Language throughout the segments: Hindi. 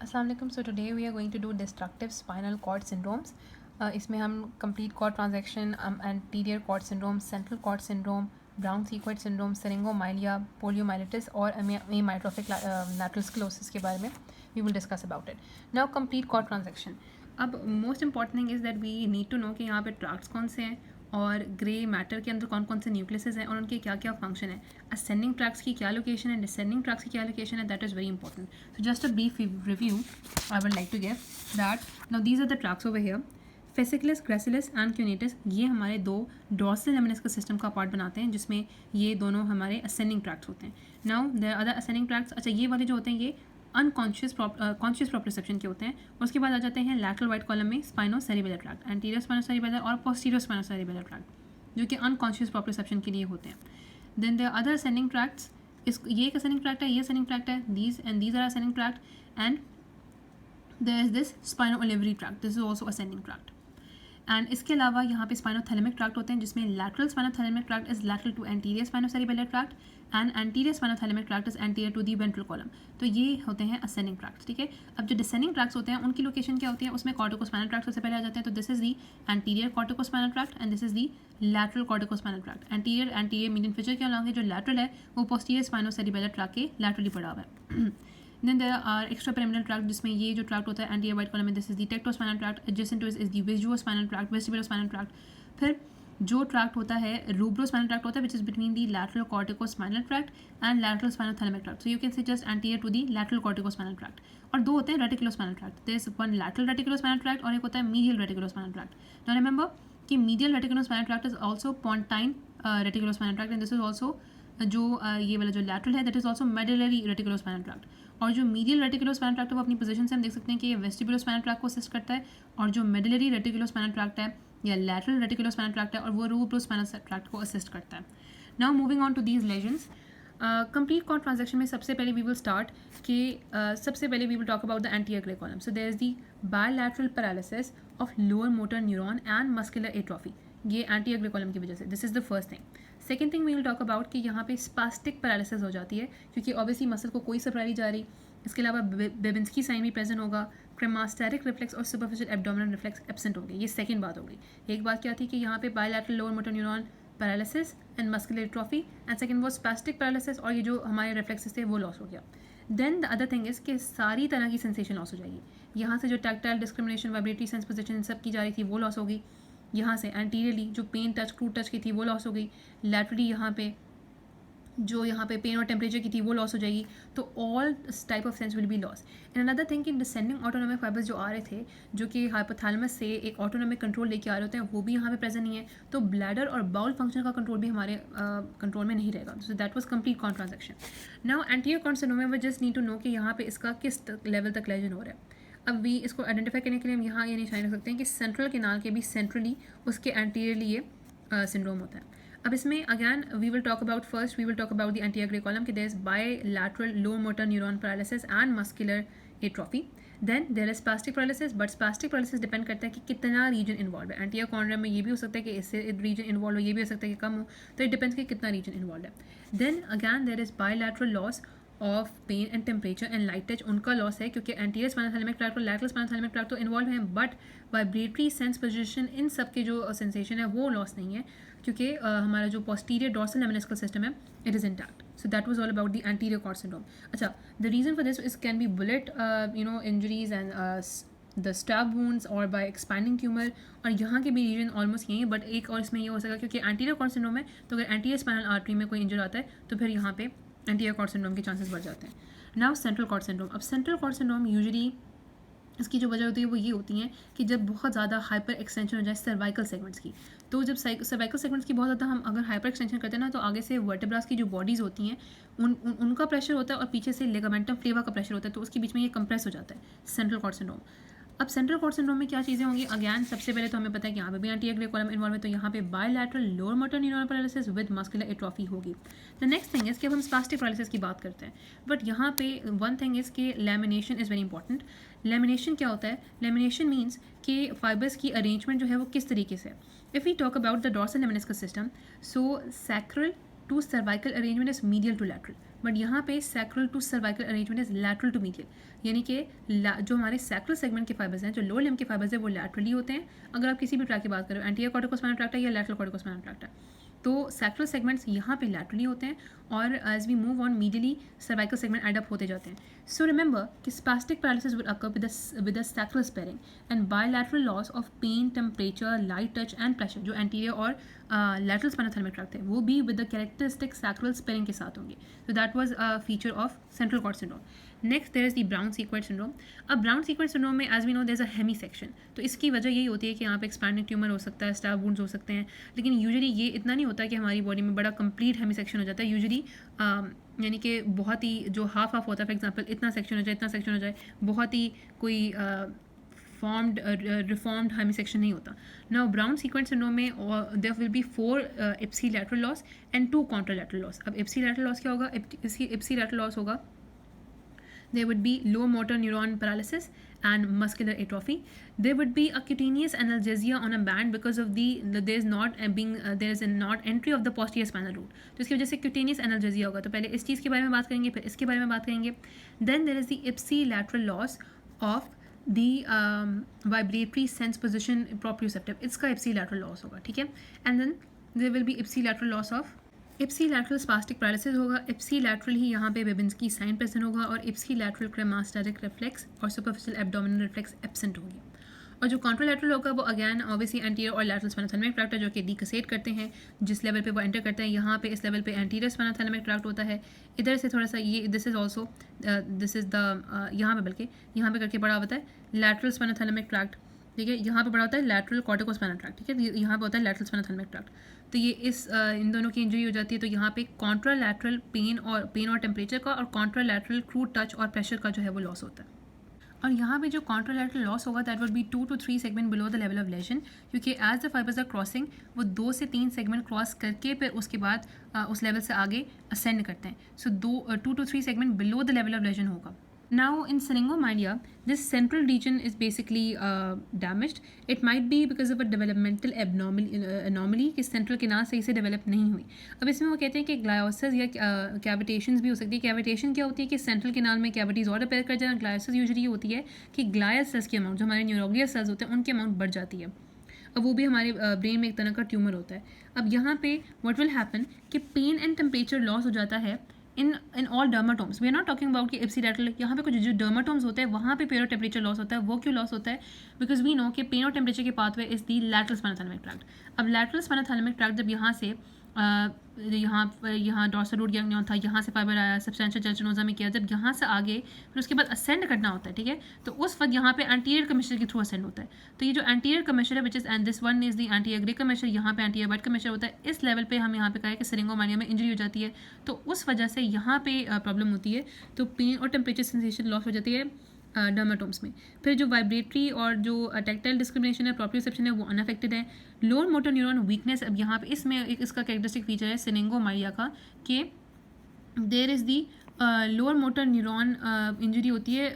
अस्सलाम वालेकुम. So today we are going to do destructive spinal cord syndromes. इसमें हम complete cord transection, anterior cord syndrome, central cord syndrome, Brown Sequard syndrome, syringomyelia, poliomyelitis और अमीट्रोफिक लैटरल स्क्लेरोसिस के बारे में we will discuss about it. Now complete cord transection. अब most important thing is that we need to know कि यहाँ पे ट्रैक्ट्स कौन से हैं और ग्रे मैटर के अंदर कौन कौन से न्यूक्लियसेस हैं और उनके क्या क्या फंक्शन है. असेंडिंग ट्रैक्ट्स की क्या लोकेशन है, डिसेंडिंग ट्रैक्ट्स की क्या लोकेशन है, that is very important. So just a brief review I would like to give that now these are the tracts over here. Fasciculus, gracilis and cuneatus ये हमारे दो dorsal lemniscus system का पार्ट बनाते हैं जिसमें ये दोनों हमारे ascending tracts होते हैं. Now there are other ascending tracts. अच्छा ये वाले जो होते हैं ये अनकॉन्शियस कॉन्शियस प्रोप्रियोसेप्शन के होते हैं. उसके बाद आ जाते हैं लैटरल वाइट कॉलम में स्पाइनोसेरिबेलर ट्रैक्ट, एंटीरियर स्पाइनोसेरिबेलर और पोस्टीरियर स्पाइनोसेरिबेलर ट्रैक्ट जो कि अनकॉन्शियस प्रोप्रियोसेप्शन के लिए होते हैं. Then there other ascending tracts. इस ये एक असेंडिंग ट्रैक्ट है, ये असेंडिंग ट्रैक्ट है, these are ascending tract and there is this spino-olivary tract. This is also ascending tract. And इसके अलावा यहाँ पे स्पाइनोथैलेमिक ट्रैक्ट होते हैं जिसमें lateral spinothalamic tract is lateral to anterior spinocerebellar tract and anterior spinothalamic tract is anterior to the ventral column. तो ये होते हैं असेंडिंग ट्रैक्ट्स. ठीक है, अब जो डिसेंडिंग ट्रैक्ट्स होते हैं उनकी लोकेशन क्या होती है, उसमें कॉर्टिकोस्पाइनल ट्रैक्ट सबसे पहले आ जाते हैं. तो this is the anterior corticospinal tract and this is the lateral corticospinal tract. Anterior median feature के अलॉन्ग जो लैटरल है वो पोस्टीरियर स्पाइनोसेरिबेलर ट्रैक्ट के लैटरली पड़ा हुआ है. Then there are extrapyramidal tract जिसमें ये जो ट्रैक्ट होता है anterior white column में this is the tectospinal tract, adjacent to it is the visuospinal tract, vestibulospinal tract. फिर जो ट्रैक्ट होता है रूब्रोस्पाइनल ट्रैक्ट होता है which is between the lateral corticospinal tract and lateral spinothalamic tract. So you can say just anterior to the lateral corticospinal tract. और दो होते हैं reticulospinal tract. There is one lateral reticulospinal tract और एक होता है medial reticulospinal tract. Now remember कि medial reticulospinal tract is also pontine reticulospinal tract and this is also जो ये वाला जो lateral है that is also medullary reticulospinal tract. और जो मीडियल रेटिकुलोस्पाइनल ट्रैक्ट है वो अपनी पोजीशन से हम देख सकते हैं कि ये वेस्टिबुलोस्पाइनल ट्रैक्ट को असिस्ट करता है और जो मेडुलरी रेटिकुलोस्पाइनल ट्रैक्ट है या लैटरल रेटिकुलोस्पाइनल ट्रैक्ट है और वो रूब्रोस्पाइनल ट्रैक्ट को असिस्ट करता है. Now moving on to these legends. Complete cord transection में सबसे पहले वी विल स्टार्ट कि सबसे पहले we will talk about the anterior grey column. So there is the bilateral paralysis of lower motor neuron and muscular atrophy. ये एंटीरियर ग्रे कॉलम की वजह से. This is the first thing. Second thing we will talk about कि यहाँ पे स्पास्टिक पैरालिसिस हो जाती है क्योंकि ऑब्वियसली मसल को कोई सप्लाई नहीं जा रही. इसके अलावा बेबिंस्की साइन भी प्रेजेंट होगा. क्रेमास्टेरिक रिफ्लेक्स और सुपरफिशियल एब्डोमिनल रिफ्लेक्स एब्सेंट होंगे. ये सेकंड बात होगी. एक बात क्या थी कि यहाँ पे bilateral lower motor neuron paralysis and muscular atrophy and second वो स्पास्टिक पैरालिसिस और ये जो हमारे रिफ्लेक्सेस थे वो लॉस हो गया. Then the other thing is कि सारी तरह की सेंसेशन लॉस हो जाएगी. यहाँ से जो tactile discrimination, vibratory sense position सब की जा रही थी वो लॉस होगी. यहाँ से एंटीरियरली जो पेन टच, क्रूड टच की थी वो लॉस हो गई. लैटरली यहाँ पे जो यहाँ पे पेन और टेम्परेचर की थी वो लॉस हो जाएगी. तो all type of sense will be loss. And another thing कि डिसेंडिंग ऑटोनोमिक फाइबर्स जो आ रहे थे जो कि हाइपोथैलेमस से एक ऑटोनोमिक कंट्रोल लेके आ रहे होते हैं वो भी यहाँ पे प्रेजेंट नहीं है. तो ब्लैडर और बाउल फंक्शन का कंट्रोल भी हमारे कंट्रोल में नहीं रहेगा. So that was complete cord transection. Now anterior cord syndrome में जस्ट नीड टू नो कि यहाँ पे इसका किस लेवल तक लेजन हो रहा है. अब भी इसको आइडेंटिफाई करने के लिए हम यहाँ ये निशानी रख सकते हैं कि सेंट्रल केनाल के भी सेंट्रली उसके एंटीरियरली ये सिंड्रोम होता है. अब इसमें again we will talk about first we will talk about the anterior grey column कि there is bilateral lower motor neuron paralysis and muscular atrophy. Then there is spastic paralysis. But spastic paralysis depend करता है कि कितना रीजन इन्वॉल्व है. एंटीरियर कॉर्नर में ये भी हो सकता है कि इससे रीजन इन्वॉल्व हो, ये भी हो सकता है कि कम हो. तो इट डिपेंड्स कि कितना रीजन इन्वॉल्व है. Then again there is bilateral loss of pain and temperature and light touch. उनका लॉस है क्योंकि एंटीरियर स्पाइनोथैलेमिक ट्रैक्ट और लैटरल स्पाइनोथैलेमिक ट्रैक्ट तो इन्वॉल्व हैं बट वाइब्रेटरी सेंस पोजिशन इन सब के जो सेंसेशन है वो लॉस नहीं है क्योंकि हमारा जो पोस्टीरियर डॉर्सल लेमिनिस्कल सिस्टम है it is intact. So that was all about the anterior cord syndrome. अच्छा, the reason for this is can be bullet injuries and the stab wounds और बाय एक्सपैंडिंग ट्यूमर. और यहाँ के भी रीजन ऑलमोस्ट यही है बट एक और इसमें ये हो सकेगा क्योंकि एंटीरियर कॉर्ड सिंड्रोम है तो अगर एंटीरियर स्पाइनल आर्टरी में कोई इंजर आता है तो फिर यहाँ पे एंटीरियर कॉर्ड सिंड्रोम के चांसेस बढ़ जाते हैं. Now central cord syndrome. अब सेंट्रल कॉर्ड सिंड्रोम यूजुअली इसकी जो वजह होती है वो ये होती है कि जब बहुत ज़्यादा हाइपर एक्सटेंशन हो जाए सर्वाइकल सेगमेंट्स की. तो जब सर्वाइकल सेगमेंट्स की बहुत ज़्यादा हम अगर हाइपर एक्सटेंशन करते हैं ना तो आगे से वर्टेब्रास की जो बॉडीज़ होती हैं उनका प्रेशर होता है और पीछे से लिगामेंटम फ्लेवा का प्रेशर होता है तो उसके बीच में ये कंप्रेस हो जाता है सेंट्रल कॉर्ड सिंड्रोम. अब सेंट्रल कॉर्ड सिंड्रोम में क्या चीज़ें होंगी. अगैन सबसे पहले तो हमें पता है कि यहाँ पे भी एंटीरियर ग्रे कॉलम इन्वॉल्व है तो यहाँ पे bilateral lower motor neuron paralysis with muscular atrophy होगी. द नेक्स्ट थिंग इज कि अब हम स्पास्टिक पैरालिसिस की बात करते हैं बट यहाँ पे वन थिंग इज़ कि lamination is very important. Lamination क्या होता है. लैमिनेशन मीन्स कि फाइबर्स की अरेंजमेंट जो है वो किस तरीके से. If we talk about the dorsal lemniscus system so sacral to cervical arrangement is medial to lateral, but यहाँ पे sacral to cervical arrangement is lateral to medial, यानी कि जो हमारे सैक्रल सेगमेंट के फाइबर्स हैं, जो लोअर लिम्ब के फाइबर्स हैं, वो लैटरली होते हैं अगर आप किसी भी ट्रैक की बात करें, एंटीरियर कॉर्टिकोस्पाइनल ट्रैक्ट है या लैटरल कॉर्टिकोस्पाइनल ट्रैक्ट है, तो सैक्रल सेगमेंट्स यहाँ पे लैटरली होते हैं और as we move on medially cervical segment add up होते जाते हैं. सो रिमेंबर कि spastic paralysis would occur with the sacral sparing and bilateral loss of pain, temperature, light touch and pressure, जो एंटीरियर और लैटरल स्पाइनल थैलेमिक ट्रैक्ट है वो भी with the characteristic sacral sparing के साथ होंगे. So that was a feature of central cord syndrome. Next there is the Brown Sequard syndrome. अब ब्राउन सीक्वेंट सिंड्रोम में as we know there is a hemisection, तो इसकी वजह यही होती है कि यहाँ पे एक्सपैंडिंग ट्यूमर हो सकता है, स्टैब वुंड्स हो सकते हैं, लेकिन यूजुअली ये इतना नहीं होता कि हमारी बॉडी में बड़ा कंप्लीट हेमी सेक्शन हो जाता है. यूजुअली यानी कि बहुत ही जो हाफ होता है, फॉर एग्जांपल इतना सेक्शन हो जाए, इतना सेक्शन हो जाए, बहुत ही कोई फॉर्म्ड रिफॉर्म्ड हेमी सेक्शन नहीं होता. नाउ ब्राउन सीक्वेंट सिंड्रोम में there will be 4 ipsilateral loss and 2 contralateral loss. अब इप्सिलैटरल लॉस क्या होगा? इप्सिलैटरल लॉस होगा there would be low motor neuron paralysis and muscular atrophy. There would be a cutaneous analgesia on a band because of there is not entry of the posterior spinal root. तो इसकी वजह से cutaneous analgesia होगा. तो पहले इस चीज़ के बारे में बात करेंगे, फिर इसके बारे में बात करेंगे. Then there is the ipsilateral loss of the vibratory sense position proprioceptive. इसका ipsilateral loss होगा, ठीक है. And then there will be ipsilateral loss of ipsilateral spastic paralysis होगा. इप्सिलैटरल ही यहाँ पे बेबिंस्की साइन प्रेजेंट होगा और इप्सिलैटरल क्रेमास्टेटिक रिफ्लेक्स और सुपरफिशियल एब्डोमिनल रिफ्लेक्स एब्सेंट होगी. और जो कॉन्ट्रालैटरल होगा वो अगैन ऑब्वियसली एंटीरियर और लैटरल स्पाइनल थैलेमिक ट्रैक्ट है, जो कि डिकसेट करते हैं जिस लेवल पे वो एंटर करते हैं. यहाँ पे इस लेवल पे एंटीरियर स्पाइनल थैलेमिक ट्रैक्ट होता है. इधर से थोड़ा सा ये दिस इज द यहाँ पे बल्कि यहाँ पे करके बड़ा होता है लैटरल स्पाइनल थैलेमिक ट्रैक्ट, ठीक है. यहाँ पे बड़ा होता है लैटरल कॉर्टिकोस्पाइनल ट्रैक्ट, ठीक है. यहाँ पे होता है लैटरल स्पाइनल थैलेमिक ट्रैक्ट. तो ये इन दोनों की इंजरी हो जाती है. तो यहाँ पे कॉन्ट्रालैटरल पेन और टेम्परेचर का और कॉन्ट्रालैटरल क्रूड टच और प्रेशर का जो है वो लॉस होता है. और यहाँ पे जो कॉन्ट्रालैटरल लॉस होगा that would be 2 to 3 segment below the level of lesion, क्योंकि as the fibres are crossing वो 2 से 3 सेगमेंट क्रॉस करके फिर उसके बाद उस लेवल से आगे असेंड करते हैं. सो 2 to 3 segment below the level of lesion होगा. Now in syringomyelia, this central region is basically damaged. It might be because of a developmental anomaly कि central किनार सही से develop नहीं हुई. अब इसमें वो कहते हैं कि ग्लायोसिस या कैविटेशंस भी हो सकती है. कैविटेशन क्या होती है कि सेंट्रल किनार में कैविटीज और अपेयर कर जाए. ग्लायोसिस यूजुअली होती है कि ग्लायल सेल्स की अमाउंट, जो हमारे न्यूरोग्लियर सेल्स होते हैं उनकी अमाउंट बढ़ जाती है. अब वो भी हमारे ब्रेन में एक तरह का ट्यूमर होता है. अब यहाँ पे व्हाट विल हैपन कि पेन एंड टेम्परेचर लॉस हो जाता है in all dermatomes. We are not talking about कि इप्सिलैटरल, यहाँ पे कुछ जो dermatomes होते हैं वहाँ पे पेन और टेम्परेचर लॉस होता है. वो क्यों लॉस होता है? बिकॉज वी नो कि पेन और टेम्परेचर के pathway is the lateral spinal thalamic tract. अब लैटरल स्पाइनल थैलेमिक ट्रैक्ट जब यहाँ से यहाँ डॉर्सल रूट गैंग्लियन था, यहाँ से फाइबर आया, सब्सटेंशियल जेलचिनोजा में किया, जब यहाँ से आगे फिर उसके बाद असेंड करना होता है, ठीक है. तो उस वक्त यहाँ पे एंटीरियर कमिश्चर के थ्रू असेंड होता है. तो ये जो एंटीरियर कमिश्चर है which is and this one is the anterior grey commissure, यहाँ पे एंटीरियर वाइट कमिश्चर होता है. इस लेवल पे हम यहाँ पे कहा है कि सिरिंगोमानिया में इंजरी हो जाती है, तो उस वजह से यहाँ पे प्रॉब्लम होती है. तो पेन और टेम्परेचर सेंसेशन लॉस हो जाती है डर्माटोम्स में. फिर जो वाइब्रेटरी और जो टैक्टाइल डिस्क्रिमिनेशन है, प्रोप्रियोसेप्शन है, वो अनअफेक्टेड है. लोअर मोटर न्यूरॉन वीकनेस, अब यहाँ पे इसमें एक इसका कैरेक्टरिस्टिक फीचर है सिरिंगोमाइलिया का कि there is the lower motor neuron injury होती है.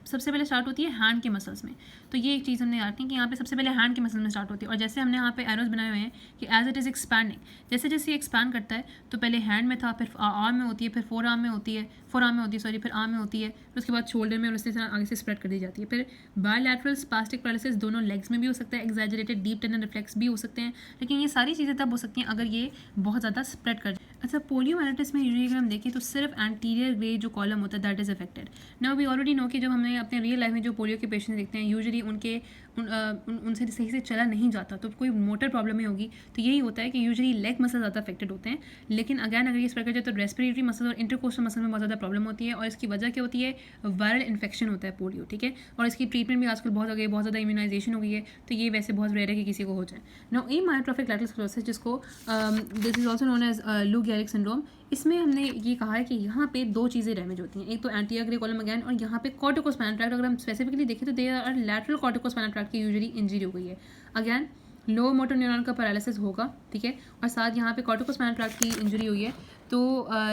सबसे पहले स्टार्ट होती है हैंड के मसल्स में. तो ये एक चीज़ हमने याद की कि यहाँ पे सबसे पहले हैंड के मसल में स्टार्ट होती है. और जैसे हमने यहाँ पे एरोज बनाए हुए हैं कि एज इट इज़ एक्सपैंडिंग, जैसे जैसे ये एक्सपैंड करता है तो पहले हैंड में था, फिर आर्म में होती है, फिर फोर आर्म में होती है, फिर आर्म में होती है, फिर उसके बाद शोल्डर में और उससे आगे से स्प्रेड कर दी जाती है. फिर बायलैटरल स्पास्टिक पैरालिसिस दोनों लेग्स में भी हो सकता है. एग्जैजरेटेड डीप टेंडन रिफ्लेक्स भी हो सकते हैं. लेकिन ये सारी चीज़ें तब हो सकती हैं अगर ये बहुत ज़्यादा स्प्रेड कर जाए. अच्छा, पोलियोमाइलिटिस में यूजुअली अगर हम देखें तो सिर्फ एंटीरियर ग्रे जो कॉलम होता है that is affected. Now we already know कि जब हमने अपने रियल लाइफ में जो पोलियो के पेशेंट देखते हैं यूजुअली उनसे सही से चला नहीं जाता, तो कोई मोटर प्रॉब्लम ही होगी. तो यही होता है कि यूजुअली लेग मसल ज़्यादा अफेक्टेड होते हैं. लेकिन अगैन अगर ये स्प्रेड कर जाए तो रेस्पिरेटरी मसल और इंटरकोस्टल मसल में बहुत ज़्यादा प्रॉब्लम होती है. और इसकी वजह क्या होती है? वायरल इन्फेक्शन होता है पोलियो, ठीक है. और इसकी ट्रीटमेंट भी आजकल बहुत ज़्यादा इम्यूनाइजेशन हो गई है. तो ये वैसे बहुत रेयर है कि किसी को हो जाए. नाउ एमायोट्रोफिक लैटरल स्क्लेरोसिस, जिसको this is also known as Lou Gehrig syndrome, इसमें हमने ये कहा है कि यहाँ पे 2 चीज़ें डैमेज होती हैं. एक तो एंटीरियर ग्रे कॉलम अगैन, और यहाँ पे कॉर्टिकोस्पाइनल ट्रैक्ट. अगर हम स्पेसिफिकली देखें तो there are lateral corticospinal tract की यूजुअली इंजरी हो गई है. अगैन लोअर मोटर न्यूरॉन का पैरालिसिस होगा, ठीक है. और साथ यहाँ पे कॉर्टिकोस्पाइनल ट्रैक्ट की इंजरी हुई है. तो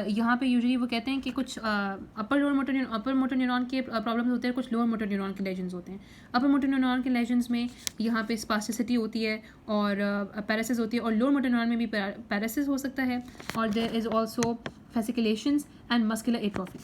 यहाँ पे यूजुअली वो कहते हैं कि कुछ अपर मोटर न्यूरॉन के प्रॉब्लम्स होते हैं, कुछ लोअर मोटर न्यूरॉन के लेजन्स होते हैं। अपर मोटर न्यूरॉन के लेजन्स में यहाँ पे स्पास्टिसिटी होती है और पैरासिस होती है, और लोअर मोटर न्यूरॉन में भी पैरासिस हो सकता है, और there is also fasciculations and muscular atrophy.